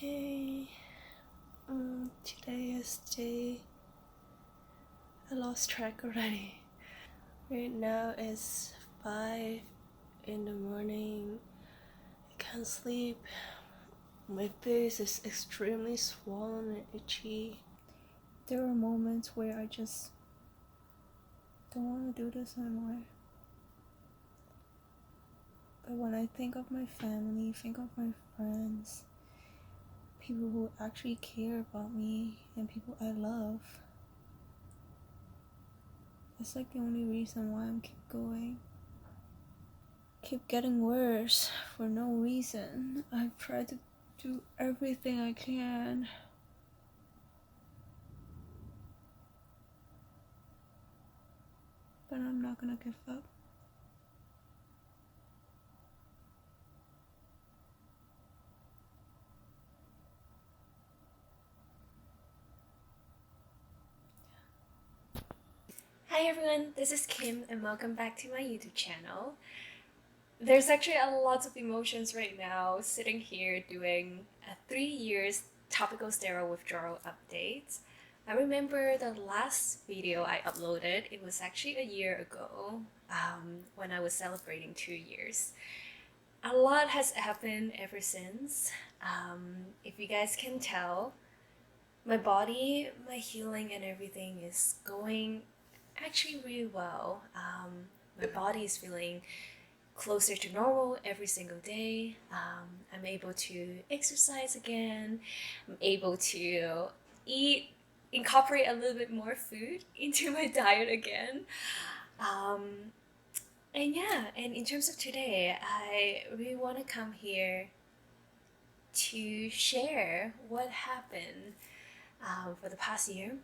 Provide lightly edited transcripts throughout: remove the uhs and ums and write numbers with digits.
Hey, today is I lost track already. Right now it's 5 in the morning. I can't sleep. My face is extremely swollen and itchy. There are moments where I just don't want to do this anymore. But when I think of my family, think of my friends, people who actually care about me, and people I love, it's like the only reason why I'm keep going. Keep getting worse for no reason. I've tried to do everything I can. But I'm not gonna give up. Hi everyone, this is Kim and welcome back to my YouTube channel. There's actually a lot of emotions right now sitting here doing a 3 years topical steroid withdrawal update. I remember the last video I uploaded, it was actually a year ago when I was celebrating 2 years. A lot has happened ever since. If you guys can tell, my body, my healing and everything is going actually really well. My body is feeling closer to normal every single day. I'm able to exercise again. I'm able to incorporate a little bit more food into my diet again. And in terms of today, I really want to come here to share what happened for the past year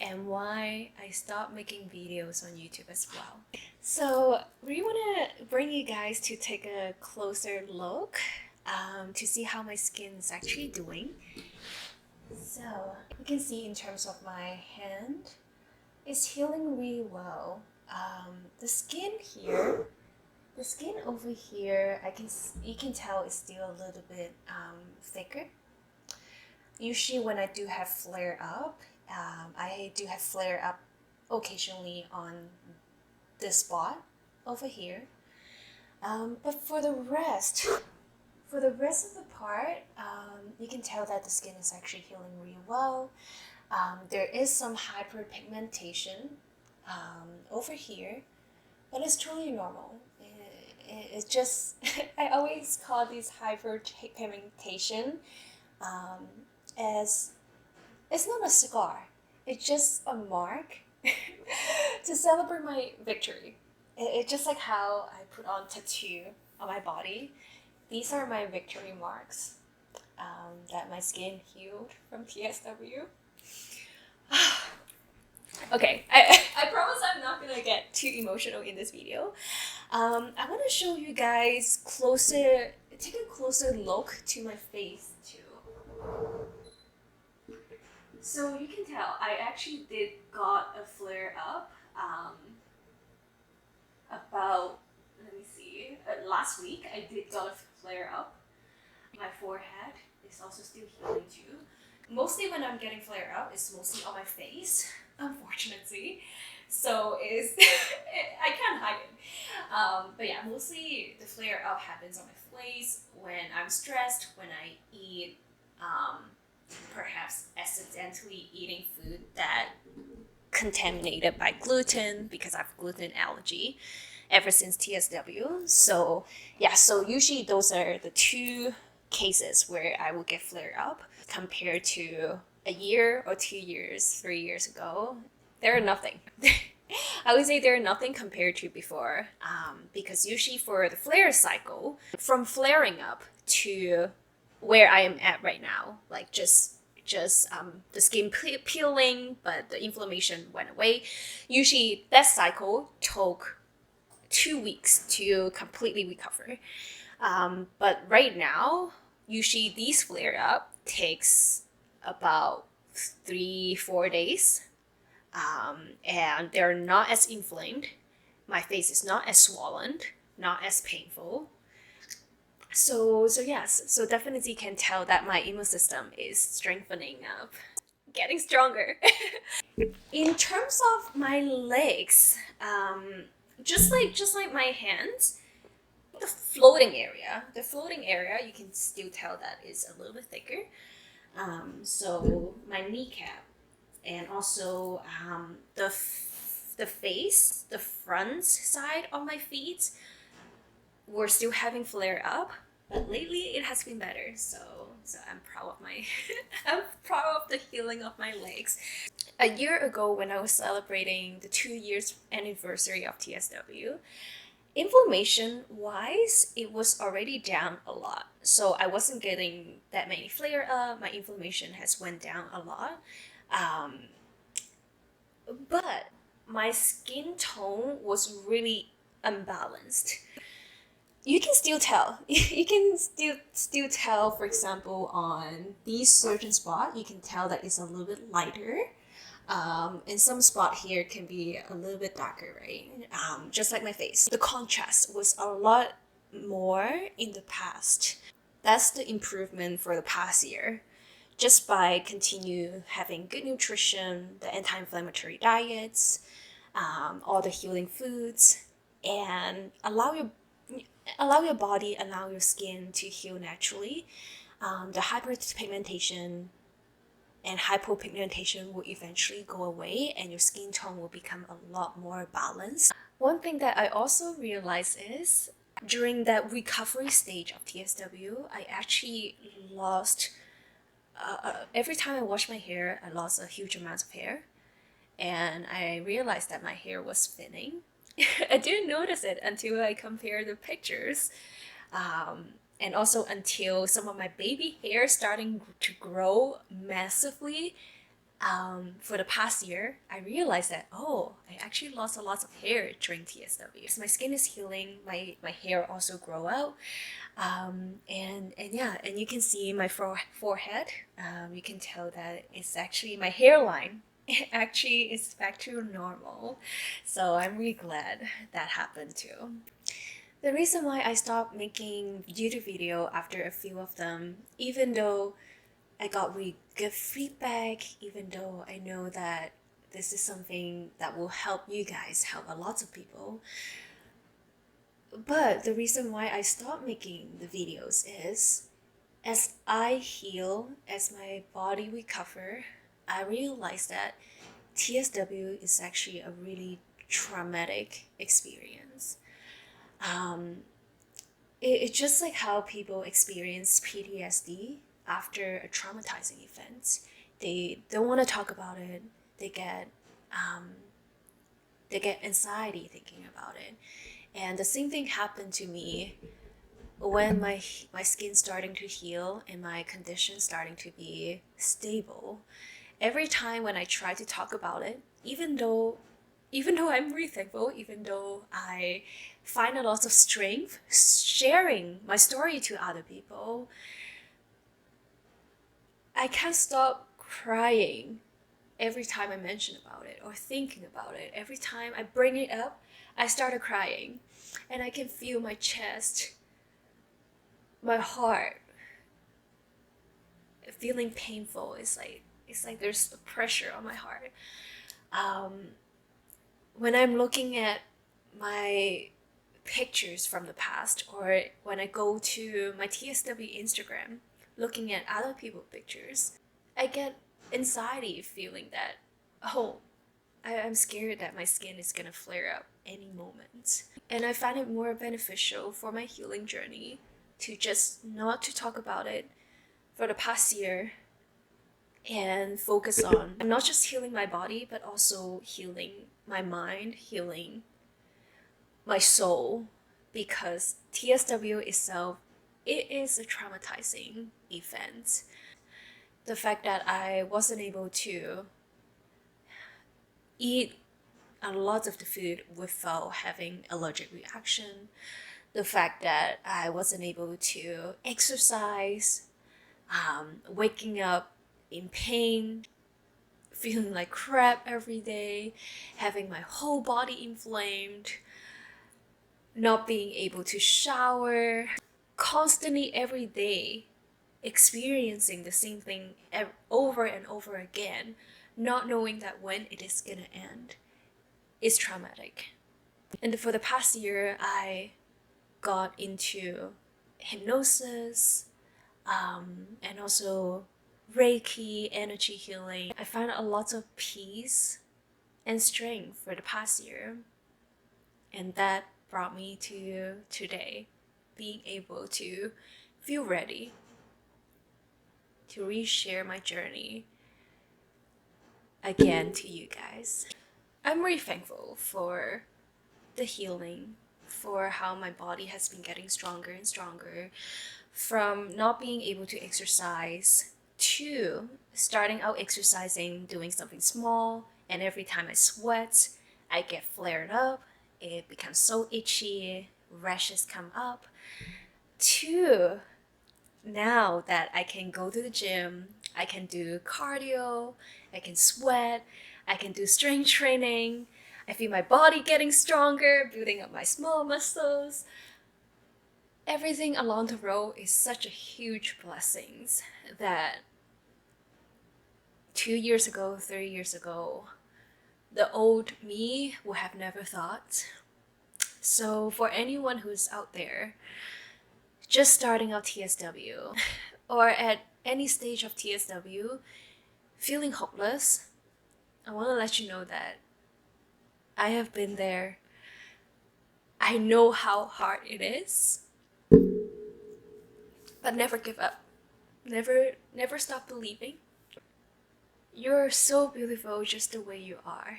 and why I stopped making videos on YouTube as well. So we want to bring you guys to take a closer look to see how my skin is actually doing. So you can see in terms of my hand, it's healing really well. The skin over here, you can tell it's still a little bit thicker. Usually when I do have flare up, I do have flare up occasionally on this spot over here. But for the rest of the part, you can tell that the skin is actually healing really well. There is some hyper-pigmentation over here, but it's totally normal. It's just, I always call this hyper-pigmentation as, it's not a scar, it's just a mark to celebrate my victory. It's just like how I put on tattoo on my body. These are my victory marks that my skin healed from TSW. Okay, I promise I'm not gonna get too emotional in this video. I want to show you guys take a closer look to my face too. So you can tell I actually got a flare up about, let me see, last week I did got a flare up. My forehead is also still healing too. Mostly when I'm getting flare up, it's mostly on my face, unfortunately. So I can't hide it. But yeah, mostly the flare up happens on my face when I'm stressed, when I eat, perhaps accidentally eating food that contaminated by gluten because I have gluten allergy ever since TSW. So usually those are the two cases where I will get flare up compared to a year or 2 years, 3 years ago. They're nothing. I would say they're nothing compared to before, because usually for the flare cycle, from flaring up to where I am at right now, like just the skin peeling, but the inflammation went away. Usually that cycle took 2 weeks to completely recover. But right now, usually these flare up takes about 3-4 days. And they're not as inflamed. My face is not as swollen, not as painful. So yes, so definitely can tell that my immune system is strengthening up, getting stronger. In terms of my legs, just like my hands, the floating area, you can still tell that is a little bit thicker. So my kneecap, and also the face, the front side of my feet were still having flare up, but lately it has been better. So I'm proud of my I'm proud of the healing of my legs. A year ago, when I was celebrating the 2 years anniversary of TSW, inflammation wise, it was already down a lot. So I wasn't getting that many flare up. My inflammation has went down a lot. But my skin tone was really unbalanced. You can still tell. You can still tell, for example, on these certain spot, you can tell that it's a little bit lighter. And some spot here can be a little bit darker, right? Just like my face. The contrast was a lot more in the past. That's the improvement for the past year. Just by continue having good nutrition, the anti-inflammatory diets, all the healing foods, and allow your body, allow your skin to heal naturally. The hyper-pigmentation and hypo-pigmentation will eventually go away, and your skin tone will become a lot more balanced. One thing that I also realized is during that recovery stage of TSW, I actually lost, every time I wash my hair, I lost a huge amount of hair. And I realized that my hair was thinning. I didn't notice it until I compared the pictures. And also until some of my baby hair starting to grow massively for the past year, I realized that, oh, I actually lost a lot of hair during TSW. So my skin is healing, my hair also grow out. And you can see my forehead. You can tell that it's actually my hairline. It actually is back to normal. So I'm really glad that happened too. The reason why I stopped making YouTube video after a few of them, even though I got really good feedback, even though I know that this is something that will help you guys, help a lot of people. But the reason why I stopped making the videos is, as I heal, as my body recover, I realized that TSW is actually a really traumatic experience. It's just like how people experience PTSD after a traumatizing event. They don't want to talk about it. They get anxiety thinking about it. And the same thing happened to me when my skin starting to heal and my condition starting to be stable. Every time when I try to talk about it, even though I'm really thankful, even though I find a lot of strength sharing my story to other people, I can't stop crying every time I mention about it or thinking about it. Every time I bring it up, I started crying, and I can feel my chest, my heart feeling painful. It's like there's a pressure on my heart. When I'm looking at my pictures from the past, or when I go to my TSW Instagram, looking at other people's pictures, I get anxiety feeling that, oh, I'm scared that my skin is gonna flare up any moment. And I find it more beneficial for my healing journey to just not to talk about it for the past year and focus on not just healing my body, but also healing my mind, healing my soul, because TSW itself, it is a traumatizing event. The fact that I wasn't able to eat a lot of the food without having allergic reaction, the fact that I wasn't able to exercise, waking up in pain, feeling like crap every day, having my whole body inflamed, not being able to shower. constantly every day experiencing the same thing over and over again, not knowing that when it is gonna end, is traumatic. And for the past year, I got into hypnosis, and also Reiki, energy healing. I found a lot of peace and strength for the past year, and that brought me to today, being able to feel ready to reshare my journey again to you guys. I'm really thankful for the healing, for how my body has been getting stronger and stronger, from not being able to exercise to starting out exercising, doing something small, and every time I sweat, I get flared up, it becomes so itchy, rashes come up, to now that I can go to the gym, I can do cardio, I can sweat, I can do strength training, I feel my body getting stronger, building up my small muscles. Everything along the road is such a huge blessing that 2 years ago, 3 years ago, the old me would have never thought. So for anyone who's out there just starting out TSW, or at any stage of TSW, feeling hopeless, I want to let you know that I have been there. I know how hard it is, but never give up. Never stop believing. You're so beautiful just the way you are.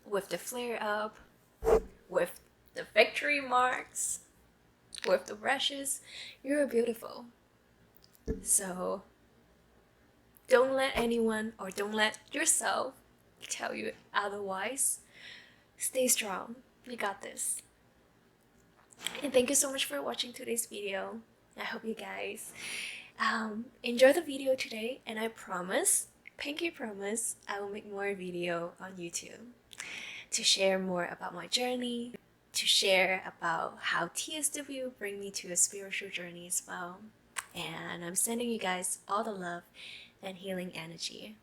With the flare up, with the victory marks, with the rashes, you're beautiful. So don't let anyone or don't let yourself tell you otherwise. Stay strong. You got this. And thank you so much for watching today's video. I hope you guys enjoy the video today, and I promise, pinky promise, I will make more video on YouTube to share more about my journey, to share about how TSW bring me to a spiritual journey as well. And I'm sending you guys all the love and healing energy.